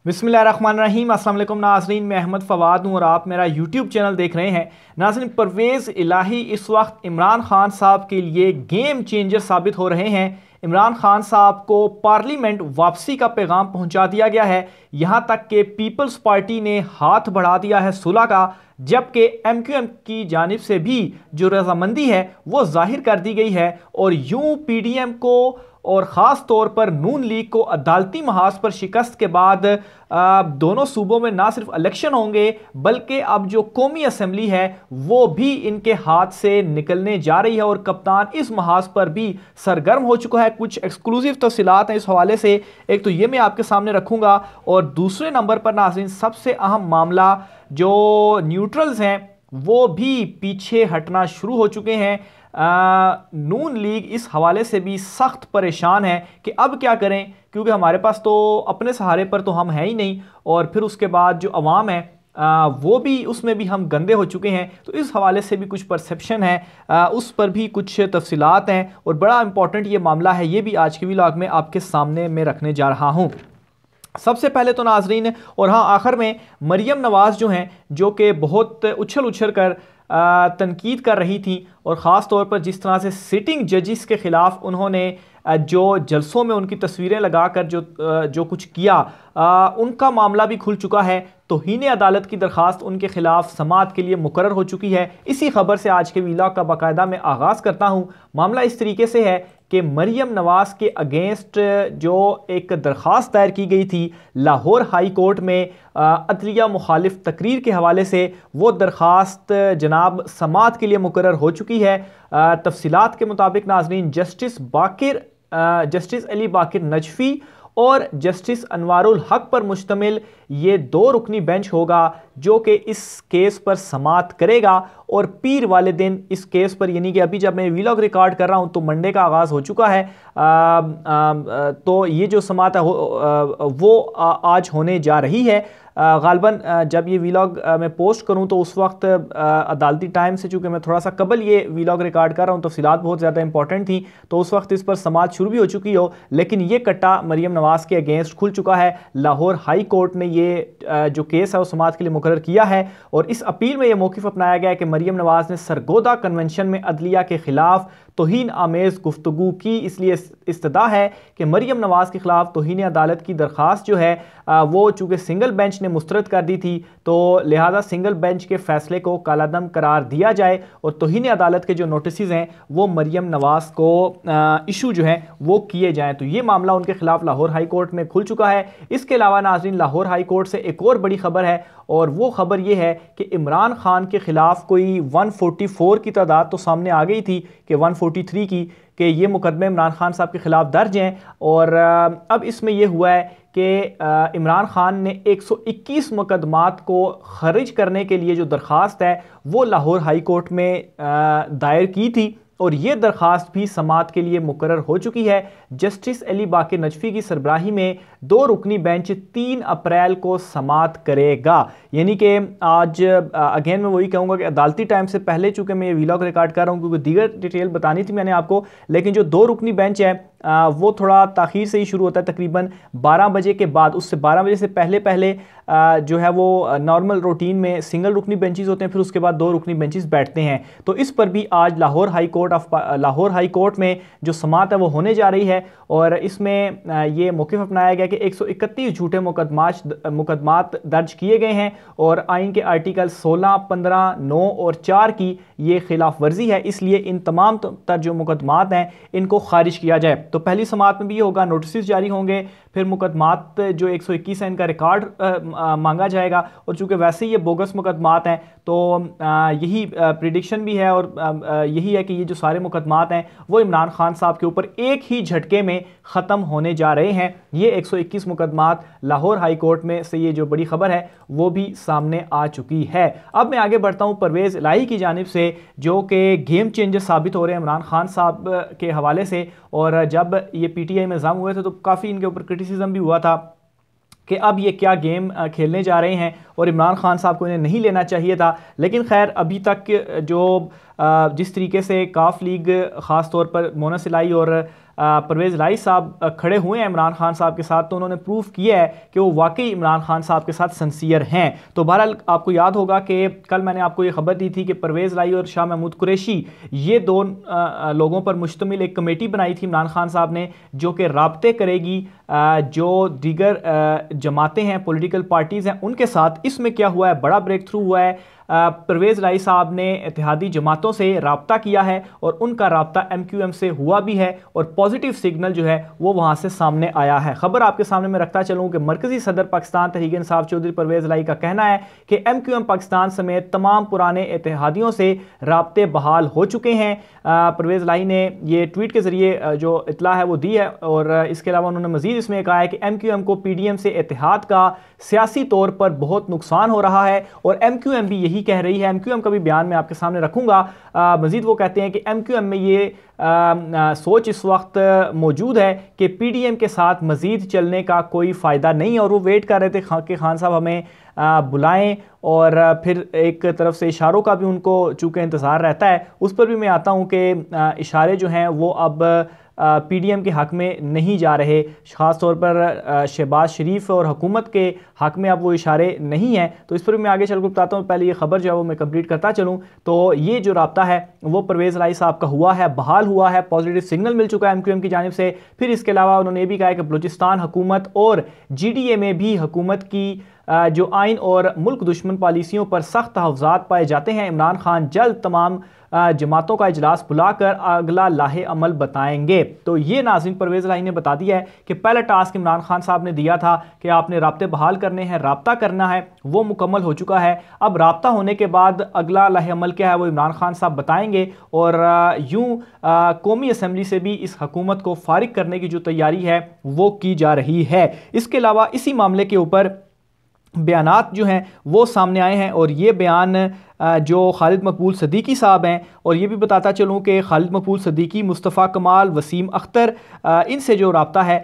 बिस्मिल्लाहिर्रहमानिर्रहीम। अस्सलाम वालेकुम नाज़रीन, मैं अहमद फ़वाद हूँ और आप मेरा यूट्यूब चैनल देख रहे हैं। नाज़रीन, परवेज़ इलाही इस वक्त इमरान खान साहब के लिए गेम चेंजर साबित हो रहे हैं। इमरान खान साहब को पार्लियामेंट वापसी का पैगाम पहुंचा दिया गया है। यहाँ तक कि पीपल्स पार्टी ने हाथ बढ़ा दिया है सुलह का, जबकि एमक्यूएम की जानिब से भी जो रजामंदी है वो जाहिर कर दी गई है। और यूं पीडीएम को और ख़ास तौर पर नून लीग को अदालती महाज पर शिकस्त के बाद दोनों सूबों में ना सिर्फ इलेक्शन होंगे बल्कि अब जो कौमी असम्बली है वो भी इनके हाथ से निकलने जा रही है और कप्तान इस महाज पर भी सरगर्म हो चुका है। कुछ एक्सक्लूसिव तफसीलात हैं इस हवाले से, एक तो ये मैं आपके सामने रखूंगा और दूसरे नंबर पर नाज़रीन सबसे अहम मामला, जो न्यूट्रल्स हैं वो भी पीछे हटना शुरू हो चुके हैं। नून लीग इस हवाले से भी सख्त परेशान है कि अब क्या करें, क्योंकि हमारे पास तो अपने सहारे पर तो हम हैं ही नहीं, और फिर उसके बाद जो अवाम है वो भी, उसमें भी हम गंदे हो चुके हैं। तो इस हवाले से भी कुछ परसेप्शन है, उस पर भी कुछ तफसीलात हैं और बड़ा इंपॉर्टेंट ये मामला है। ये भी आज के व्लॉग में आपके सामने मैं रखने जा रहा हूँ। सबसे पहले तो नाजरीन, और हाँ आखिर में, मरियम नवाज़ जो हैं, जो कि बहुत उछल उछल कर तनकीद कर रही थी और ख़ास तौर पर जिस तरह से सिटिंग जजिस के ख़िलाफ़ उन्होंने जो जलसों में उनकी तस्वीरें लगाकर जो कुछ किया, उनका मामला भी खुल चुका है। तौहीन अदालत की दरख्वास्त उनके खिलाफ समाअत के लिए मुकर्रर हो चुकी है। इसी खबर से आज के व्लॉग का बाकायदा मैं आगाज़ करता हूँ। मामला इस तरीके से है कि मरियम नवाज़ के अगेंस्ट जो एक दरख्वास्त दायर की गई थी लाहौर हाई कोर्ट में अदलिया मुखालिफ तकरीर के हवाले से, वो दरख्वास्त जनाब समाअत के लिए मुकर्रर हो चुकी है। तफसीलात के मुताबिक नाजरीन, जस्टिस अली बाकिर नजफी और जस्टिस अनवारुल हक पर मुश्तमिल ये 2 रुकनी बेंच होगा जो कि इस केस पर समाअत करेगा। और पीर वाले दिन इस केस पर, यानी कि अभी जब मैं व्लॉग रिकॉर्ड कर रहा हूँ तो मंडे का आगाज़ हो चुका है, तो ये जो समाअत है वो आज होने जा रही है। गालबन जब ये व्लॉग मैं पोस्ट करूं तो उस वक्त अदालती टाइम से, चूँकि मैं थोड़ा सा कबल ये व्लॉग रिकॉर्ड कर रहा हूं, तफसीलात बहुत ज़्यादा इंपॉर्टेंट थी, तो उस वक्त इस पर समाअत शुरू भी हो चुकी हो, लेकिन ये कट्टा मरियम नवाज़ के अगेंस्ट खुल चुका है। लाहौर हाई कोर्ट ने ये जो केस है वो समाअत के लिए मुकर्रर किया है और इस अपील में यह मौक़िफ़ अपनाया गया है कि मरियम नवाज़ ने सरगोदा कन्वेंशन में अदलिया के खिलाफ तौहीन आमेज़ गुफ्तगू की, इसलिए इस्तदा है कि मरियम नवाज़ के खिलाफ तौहीन अदालत की दरख्वास्त जो है वो चूँकि सिंगल बेंच ने मुस्तरद कर दी थी, तो लिहाजा सिंगल बेंच के फैसले को कालादम करार दिया जाए और तौहीन अदालत के जो नोटिस हैं वो मरियम नवाज़ को इशू जो है वो किए जाएँ। तो ये मामला उनके खिलाफ लाहौर हाई कोर्ट में खुल चुका है। इसके अलावा नाज़रीन, लाहौर हाई कोर्ट से एक और बड़ी खबर है और वो खबर ये है कि इमरान खान के खिलाफ कोई 144 की तादाद तो सामने आ गई थी कि 143 की, कि ये मुकदमे इमरान खान साहब के खिलाफ दर्ज हैं। और अब इसमें यह हुआ है कि इमरान खान ने 121 मुकदमात को खारिज करने के लिए जो दरख्वास्त है वो लाहौर हाई कोर्ट में दायर की थी और ये दरख्वास्त भी समाअत के लिए मुकर्रर हो चुकी है। जस्टिस अली बाकिर नजफी की सरबराही में 2 रुकनी बेंच 3 अप्रैल को समाअत करेगा। यानी कि आज अगेन मैं वही कहूँगा कि अदालती टाइम से पहले, चूँकि मैं ये व्लॉग रिकॉर्ड कर रहा हूँ क्योंकि दीगर डिटेल बतानी थी मैंने आपको, लेकिन जो 2 रुकनी बेंच है वो थोड़ा ताख़ीर से ही शुरू होता है, तकरीबन 12 बजे के बाद। उससे 12 बजे से पहले जो है वो नॉर्मल रूटीन में सिंगल रुकनी बेंचेस होते हैं, फिर उसके बाद 2 रुकनी बेंचेस बैठते हैं। तो इस पर भी आज लाहौर हाई कोर्ट में जो समाअत है वो होने जा रही है और इसमें ये मौक़िफ़ अपनाया गया कि 131 झूठे मुकदमात दर्ज किए गए हैं और आइन के आर्टिकल 16, 15, 9 और 4 की ये खिलाफ वर्जी है, इसलिए इन तमाम तर जो मुकदमात हैं इनको खारिज किया जाए। तो पहली समाअत में भी होगा, नोटिस जारी होंगे, फिर मुकदमात जो 121 है इनका रिकॉर्ड मांगा जाएगा और चूँकि वैसे ही ये बोगस मुकदमात हैं तो यही प्रिडिक्शन भी है और यही है कि ये जो सारे मुकदमात हैं वो इमरान खान साहब के ऊपर एक ही झटके में ख़त्म होने जा रहे हैं। ये 121 मुकदमात लाहौर हाई कोर्ट में से ये जो बड़ी खबर है वो भी सामने आ चुकी है। अब मैं आगे बढ़ता हूँ परवेज़ इलाही की जानिब से, जो कि गेम चेंजर साबित हो रहे हैं इमरान खान साहब के हवाले से। और जब ये PTI में एग्ज़ाम हुए थे तो काफ़ी इनके ऊपर क्रिटिसिज्म भी हुआ था कि अब ये क्या गेम खेलने जा रहे हैं और इमरान खान साहब को इन्हें नहीं लेना चाहिए था। लेकिन खैर अभी तक जो जिस तरीके से काफ लीग ख़ास तौर पर मोना सिलाई और परवेज़ लाई साहब खड़े हुए हैं इमरान खान साहब के साथ, तो उन्होंने प्रूफ किया है कि वो वाकई इमरान खान साहब के साथ सिंसियर हैं। तो बहरहाल आपको याद होगा कि कल मैंने आपको ये खबर दी थी कि परवेज़ लाई और शाह महमूद कुरैशी ये दो लोगों पर मुश्तमिल एक कमेटी बनाई थी इमरान खान साहब ने, जो कि राब्ते करेगी जो दीगर जमातें हैं, पॉलिटिकल पार्टीज़ हैं, उनके साथ। इसमें क्या हुआ है, बड़ा ब्रेक थ्रू हुआ है। परवेज़ लाई साहब ने इत्तेहादी जमातों से राब्ता किया है और उनका राब्ता MQM से हुआ भी है और पॉजिटिव सिग्नल जो है वो वहाँ से सामने आया है। खबर आपके सामने मैं रखता चलूँ कि मरकज़ी सदर पाकिस्तान तहरीक इंसाफ चौधरी परवेज़ लाई का कहना है कि MQM पाकिस्तान समेत तमाम पुराने इत्तेहादियों से राब्ते बहाल हो चुके हैं। परवेज़ लाई ने ये ट्वीट के ज़रिए जो इतला है वो दी है और इसके अलावा उन्होंने मज़ीद इसमें कहा है कि MQM को PDM से इत्तेहाद का सियासी तौर पर बहुत नुकसान हो रहा है और MQM भी यही कह रही है। MQM का भी बयान मैं आपके सामने रखूंगा। मजीद वो कहते हैं कि MQM में ये सोच इस वक्त मौजूद है कि PDM के साथ मजीद चलने का कोई फ़ायदा नहीं, और वो वेट कर रहे थे कि खान साहब हमें बुलाएं, और फिर एक तरफ से इशारों का भी उनको चूँकि इंतज़ार रहता है। उस पर भी मैं आता हूँ कि इशारे जो हैं वो अब PDM के हक़ में नहीं जा रहे, ख़ास तौर पर शहबाज शरीफ और हुकूमत के हक़ में अब वो इशारे नहीं हैं। तो इस पर भी मैं आगे चल कर बताता हूँ। पहले ये खबर जो है वो मैं कंप्लीट करता चलूँ। तो ये जो राब्ता है वो परवेज़ लाई साहब का हुआ है, बहाल हुआ है, पॉजिटिव सिग्नल मिल चुका है MQM की जानिब से। फिर इसके अलावा उन्होंने ये भी कहा है कि बलूचिस्तान हुकूमत और GDA में भी हुकूमत की जो आइन और मुल्क दुश्मन पॉलिसियों पर सख्त तहफ़्ज़ात पाए जाते हैं। इमरान खान जल्द तमाम जमातों का इजलास बुलाकर अगला लाहे अमल बताएंगे। तो ये नाज़रीन परवेज़ लाई ने बता दिया है कि पहला टास्क इमरान खान साहब ने दिया था कि आपने राब्ते बहाल करने हैं, राब्ता करना है, वो मुकम्मल हो चुका है। अब राब्ता होने के बाद अगला लाहे अमल क्या है वो इमरान खान साहब बताएंगे, और यूँ कौमी असम्बली से भी इस हुकूमत को फारिग करने की जो तैयारी है वो की जा रही है। इसके अलावा इसी मामले के ऊपर बयानात जो हैं वो सामने आए हैं, और ये बयान जो खालिद मकबूल सदीकी साहब हैं, और ये भी बताता चलूँ कि खालिद मकबूल सदीकी, मुस्तफ़ा कमाल, वसीम अख्तर, इनसे जो राब्ता है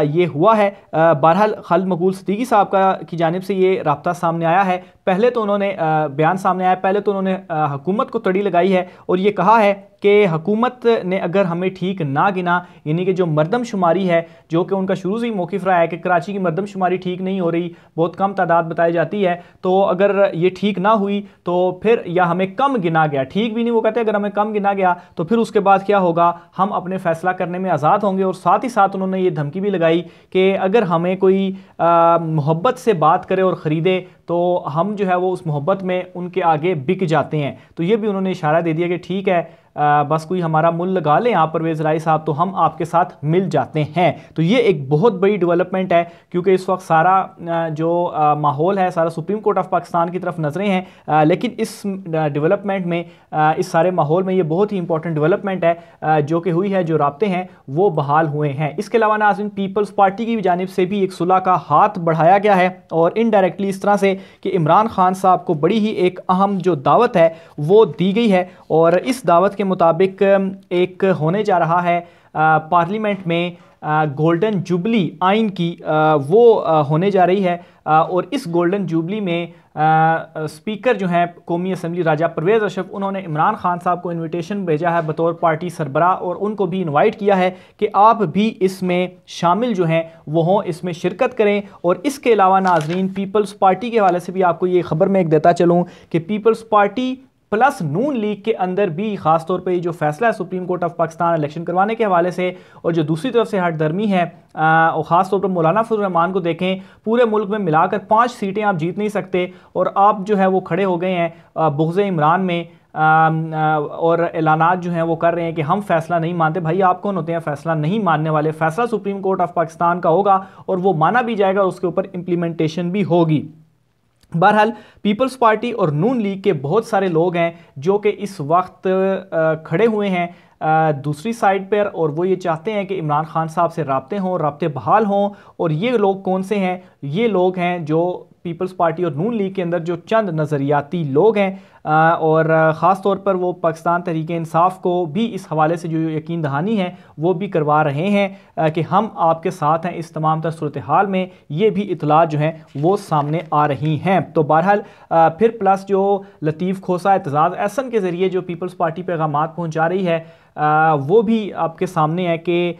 ये हुआ है। बहरहाल खालिद मकबूल सदीकी साहब की जानिब से ये राब्ता सामने आया है। पहले तो उन्होंने बयान सामने आया, पहले तो उन्होंने हुकूमत को तड़ी लगाई है और ये कहा है कि हुकूमत ने अगर हमें ठीक ना गिना, यानी कि जो मरदमशुमारी है, जो कि उनका शुरू से ही मौक़िफ़ रहा है कि कराची की मरदमशुमारी ठीक नहीं हो रही, बहुत कम तादाद बताई जाती है, तो अगर ये ठीक ना हुई तो फिर, या हमें कम गिना गया, ठीक भी नहीं, वो कहते हैं अगर हमें कम गिना गया तो फिर उसके बाद क्या होगा, हम अपने फैसला करने में आज़ाद होंगे। और साथ ही साथ उन्होंने ये धमकी भी लगाई कि अगर हमें कोई मोहब्बत से बात करे और ख़रीदे तो हम जो है वो उस मोहब्बत में उनके आगे बिक जाते हैं। तो ये भी उन्होंने इशारा दे दिया कि ठीक है, बस कोई हमारा मुल लगा लें आप परवेज़ लाई साहब तो हम आपके साथ मिल जाते हैं। तो ये एक बहुत बड़ी डेवलपमेंट है, क्योंकि इस वक्त सारा जो माहौल है सारा सुप्रीम कोर्ट ऑफ पाकिस्तान की तरफ नजरें हैं, लेकिन इस डेवलपमेंट में, इस सारे माहौल में ये बहुत ही इंपॉर्टेंट डेवलपमेंट है जो कि हुई है, जो राब्ते हैं वो बहाल हुए हैं। इसके अलावा नाज़रीन पीपल्स पार्टी की जानिब से भी एक सुलह का हाथ बढ़ाया गया है, और इनडायरेक्टली इस तरह से कि इमरान खान साहब को बड़ी ही एक अहम जो दावत है वो दी गई है, और इस दावत के मुताबिक एक होने जा रहा है पार्लियामेंट में गोल्डन जुबली आइन की वो होने जा रही है, और इस गोल्डन जुबली में स्पीकर जो हैं कौमी असम्बली राजा परवेज़ अशरफ, उन्होंने इमरान खान साहब को इनविटेशन भेजा है बतौर पार्टी सरबराह, और उनको भी इनवाइट किया है कि आप भी इसमें शामिल जो हैं वो हों, इसमें शिरकत करें। और इसके अलावा नाजरीन पीपल्स पार्टी के हवाले से भी आपको ये खबर मैं एक देता चलूँ कि पीपल्स पार्टी प्लस नून लीग के अंदर भी खास तौर पे जो फैसला है supreme court of Pakistan election करवाने के हवाले से, और जो दूसरी तरफ से हटदर्मी है, और ख़ास तौर पर मौलाना फजल रहमान को देखें, पूरे मुल्क में मिलाकर 5 सीटें आप जीत नहीं सकते, और आप जो है वो खड़े हो गए हैं बुग़्ज़ इमरान में, और ऐलानात जो हैं वो कर रहे हैं कि हम फैसला नहीं मानते। भाई आप कौन होते हैं फैसला नहीं मानने वाले? फैसला सुप्रीम कोर्ट ऑफ पाकिस्तान का होगा और वो माना भी जाएगा और उसके ऊपर इम्प्लीमेंटेशन भी होगी। बहरहाल पीपल्स पार्टी और नून लीग के बहुत सारे लोग हैं जो कि इस वक्त खड़े हुए हैं दूसरी साइड पर, और वो ये चाहते हैं कि इमरान खान साहब से राब्ते हों, राब्ते बहाल हों। और ये लोग कौन से हैं? ये लोग हैं जो पीपल्स पार्टी और नून लीग के अंदर जो चंद नज़रियाती लोग हैं, और ख़ास तौर पर वो पाकिस्तान तहरीक इंसाफ को भी इस हवाले से जो यकीन दहानी है वो भी करवा रहे हैं कि हम आपके साथ हैं इस तमाम तर सूरत हाल में। ये भी इतला जो हैं वो सामने आ रही हैं। तो बहरहाल फिर प्लस जो लतीफ़ खोसा एतजाज़ एहसन के ज़रिए जो पीपल्स पार्टी पैगामात पहुँचा रही है, वो भी आपके सामने है कि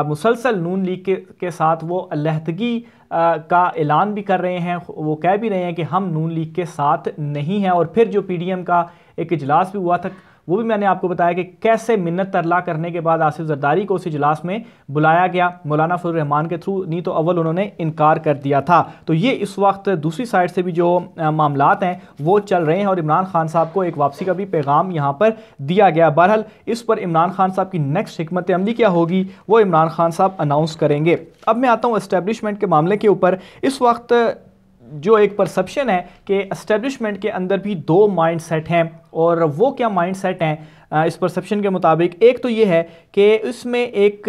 मुसलसल नून लीग के साथ वो अलहदगी का ऐलान भी कर रहे हैं। वो कह भी रहे हैं कि हम नून लीग के साथ नहीं हैं। और फिर जो पीडीएम का एक इजलास भी हुआ था, वो भी मैंने आपको बताया कि कैसे मिन्नत तरला करने के बाद आसिफ जरदारी को उस इजलास में बुलाया गया मौलाना फजल रहमान के थ्रू, नहीं तो अव्वल उन्होंने इनकार कर दिया था। तो ये इस वक्त दूसरी साइड से भी जो मामलात हैं वो चल रहे हैं और इमरान खान साहब को एक वापसी का भी पैगाम यहाँ पर दिया गया। बहरहाल इस पर इमरान खान साहब की नेक्स्ट हिकमत अमली क्या होगी वो इमरान खान साहब अनाउंस करेंगे। अब मैं आता हूँ एस्टेब्लिशमेंट के मामले के ऊपर। इस वक्त जो एक परसेप्शन है कि एस्टेब्लिशमेंट के अंदर भी दो माइंड सेट हैं, और वो क्या माइंड सेट हैं इस परसेप्शन के मुताबिक। एक तो ये है कि इसमें एक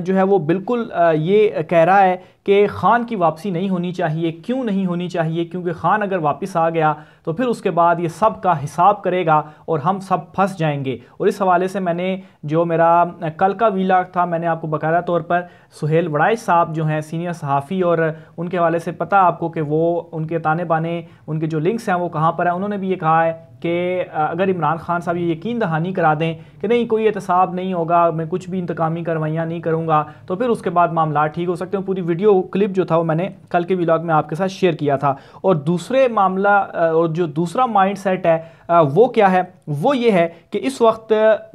जो है वो बिल्कुल ये कह रहा है कि खान की वापसी नहीं होनी चाहिए। क्यों नहीं होनी चाहिए? क्योंकि खान अगर वापस आ गया तो फिर उसके बाद ये सब का हिसाब करेगा और हम सब फंस जाएंगे। और इस हवाले से मैंने जो मेरा कल का वीलॉग था, मैंने आपको बाकायदा तौर पर सुहेल वड़ाइच साहब जो हैं सीनियर सहाफ़ी, और उनके हवाले से पता आपको कि वो उनके ताने बाने, उनके जो लिंक्स हैं वो कहाँ पर हैं। उन्होंने भी ये कहा है कि अगर इमरान खान साहब ये यकीन दहानी करा दें कि नहीं कोई एहतसाब नहीं होगा, मैं कुछ भी इंतकामी कार्रवाइयाँ नहीं करूँगा, तो फिर उसके बाद मामला ठीक हो सकते हैं। पूरी वीडियो क्लिप जो था वो मैंने कल के व्लॉग में आपके साथ शेयर किया था। और दूसरे मामला और जो दूसरा माइंड सेट है वो क्या है? वो ये है कि इस वक्त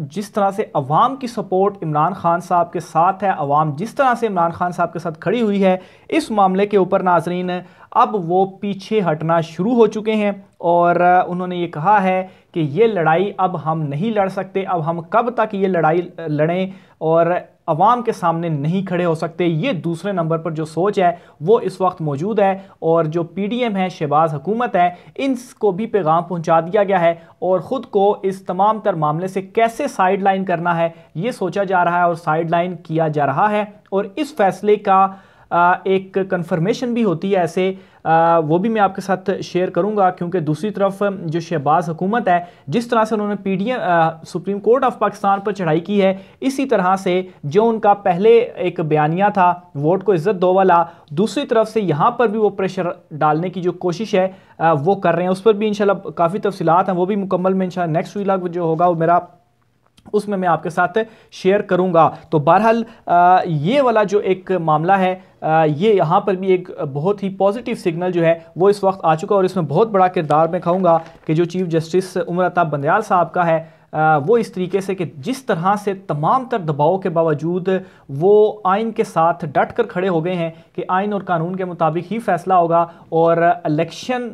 जिस तरह से अवाम की सपोर्ट इमरान खान साहब के साथ है, अवाम जिस तरह से इमरान खान साहब के साथ खड़ी हुई है, इस मामले के ऊपर नाजरीन अब वो पीछे हटना शुरू हो चुके हैं। और उन्होंने ये कहा है कि ये लड़ाई अब हम नहीं लड़ सकते, अब हम कब तक ये लड़ाई लड़ें और अवाम के सामने नहीं खड़े हो सकते। ये दूसरे नंबर पर जो सोच है वो इस वक्त मौजूद है। और जो पीडीएम है, शहबाज हुकूमत है, इनको भी पैगाम पहुंचा दिया गया है और ख़ुद को इस तमाम तर मामले से कैसे साइड लाइन करना है ये सोचा जा रहा है और साइड लाइन किया जा रहा है। और इस फैसले का एक कन्फर्मेशन भी होती है ऐसे, वो भी मैं आपके साथ शेयर करूंगा। क्योंकि दूसरी तरफ जो शहबाज हुकूमत है, जिस तरह से उन्होंने PDM supreme court of Pakistan पर चढ़ाई की है, इसी तरह से जो उनका पहले एक बयानिया था वोट को इज्जत दो वाला, दूसरी तरफ से यहाँ पर भी वो प्रेशर डालने की जो कोशिश है वो कर रहे हैं। उस पर भी इंशाल्लाह काफ़ी तफसीलात हैं, वो भी मुकम्मल में इंशाल्लाह नेक्स्ट व्लॉग जो होगा वो मेरा, उसमें मैं आपके साथ शेयर करूंगा। तो बहरहाल ये वाला जो एक मामला है, ये यहाँ पर भी एक बहुत ही पॉजिटिव सिग्नल जो है वो इस वक्त आ चुका है। और इसमें बहुत बड़ा किरदार मैं कहूँगा कि जो चीफ जस्टिस उमर अता बंदयाल साहब का है, वो इस तरीके से कि जिस तरह से तमाम तर दबाव के बावजूद वो आइन के साथ डट कर खड़े हो गए हैं कि आइन और कानून के मुताबिक ही फैसला होगा। और इलेक्शन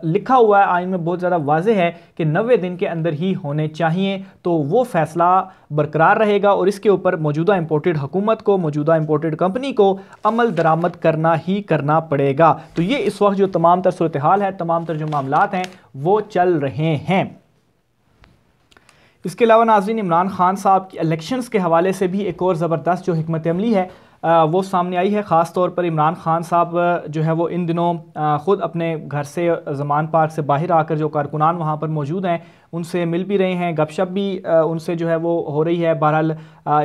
लिखा हुआ है आइन में, बहुत ज़्यादा वाज़ेह है कि 90 दिन के अंदर ही होने चाहिए। तो वो फैसला बरकरार रहेगा और इसके ऊपर मौजूदा इंपोर्टेड हुकूमत को, मौजूदा इंपोर्टेड कंपनी को अमल दरामद करना ही करना पड़ेगा। तो ये इस वक्त जो तमाम तर सूरत हाल है, तमाम तर जो मामलात हैं वो चल रहे हैं। इसके अलावा नाज़रीन, इमरान खान साहब की इलेक्शंस के हवाले से भी एक और ज़बरदस्त जो हिकमत अमली है वो सामने आई है। ख़ास तौर पर इमरान खान साहब जो है वो इन दिनों ख़ुद अपने घर से, ज़मान पार्क से बाहर आकर जो कारकुनान वहाँ पर मौजूद हैं उनसे मिल भी रहे हैं, गपशप भी उनसे जो है वो हो रही है। बहरहाल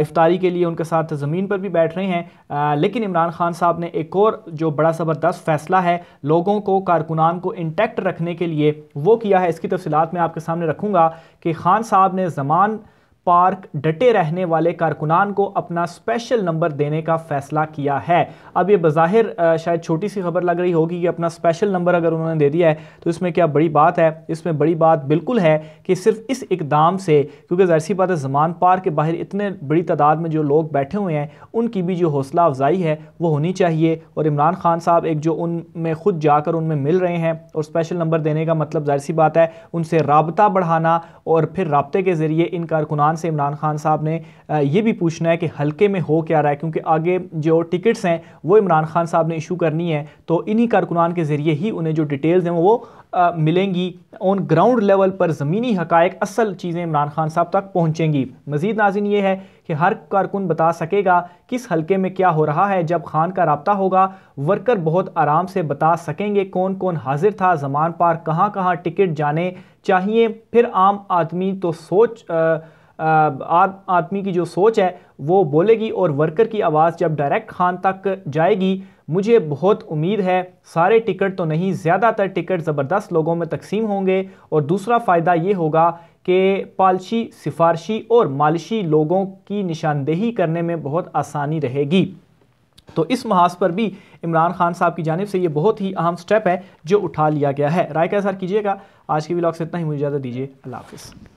इफ्तारी के लिए उनके साथ ज़मीन पर भी बैठ रहे हैं। लेकिन इमरान खान साहब ने एक और जो बड़ा ज़बरदस्त फ़ैसला है लोगों को, कारकुनान को इंटैक्ट रखने के लिए वो किया है। इसकी तफसीलात मैं आपके सामने रखूँगा कि खान साहब ने ज़मान पार्क डटे रहने वाले कारकुनान को अपना स्पेशल नंबर देने का फैसला किया है। अब ये बज़ाहिर शायद छोटी सी खबर लग रही होगी कि अपना स्पेशल नंबर अगर उन्होंने दे दिया है तो इसमें क्या बड़ी बात है? इसमें बड़ी बात बिल्कुल है कि सिर्फ इस इकदाम से, क्योंकि ज़ाहिर सी बात है ज़मान पार्क के बाहर इतने बड़ी तादाद में जो लोग बैठे हुए हैं उनकी भी जो हौसला अफजाई है वो होनी चाहिए। और इमरान खान साहब एक जो उनमें खुद जाकर उनमें मिल रहे हैं, और स्पेशल नंबर देने का मतलब ज़ाहिर सी बात है उनसे राबता बढ़ाना, और फिर राब्ते के ज़रिए इन कारकुनान से इमरान खान साहब ने ये भी पूछना है कि हल्के में हो क्या रहा है, क्योंकि आगे जो टिकट्स हैं वो इमरान खान साहब ने इशू करनी है। तो इन्हीं कारकुनान के ज़रिए ही उन्हें जो डिटेल्स हैं वो मिलेंगी, ऑन ग्राउंड लेवल पर ज़मीनी हकायक, असल चीज़ें इमरान खान साहब तक पहुँचेंगी। मज़ीद नाज़रीन ये है कि हर कारकुन बता सकेगा किस हल्के में क्या हो रहा है। जब खान का राब्ता होगा वर्कर बहुत आराम से बता सकेंगे कौन कौन हाजिर था, ज़मान पार्क कहाँ कहाँ टिकट जाने चाहिए। फिर आम आदमी तो आदमी की जो सोच है वो बोलेगी और वर्कर की आवाज़ जब डायरेक्ट खान तक जाएगी, मुझे बहुत उम्मीद है सारे टिकट तो नहीं, ज़्यादातर टिकट ज़बरदस्त लोगों में तकसीम होंगे। और दूसरा फ़ायदा ये होगा कि पालशी, सिफारशी और मालिशी लोगों की निशानदेही करने में बहुत आसानी रहेगी। तो इस महाज पर भी इमरान खान साहब की जानिब से ये बहुत ही अहम स्टेप है जो उठा लिया गया है। राय का इज़हार कीजिएगा। आज की व्लॉग से इतना ही, मुझे इजाज़त दीजिए। अल्लाह हाफ़िज़।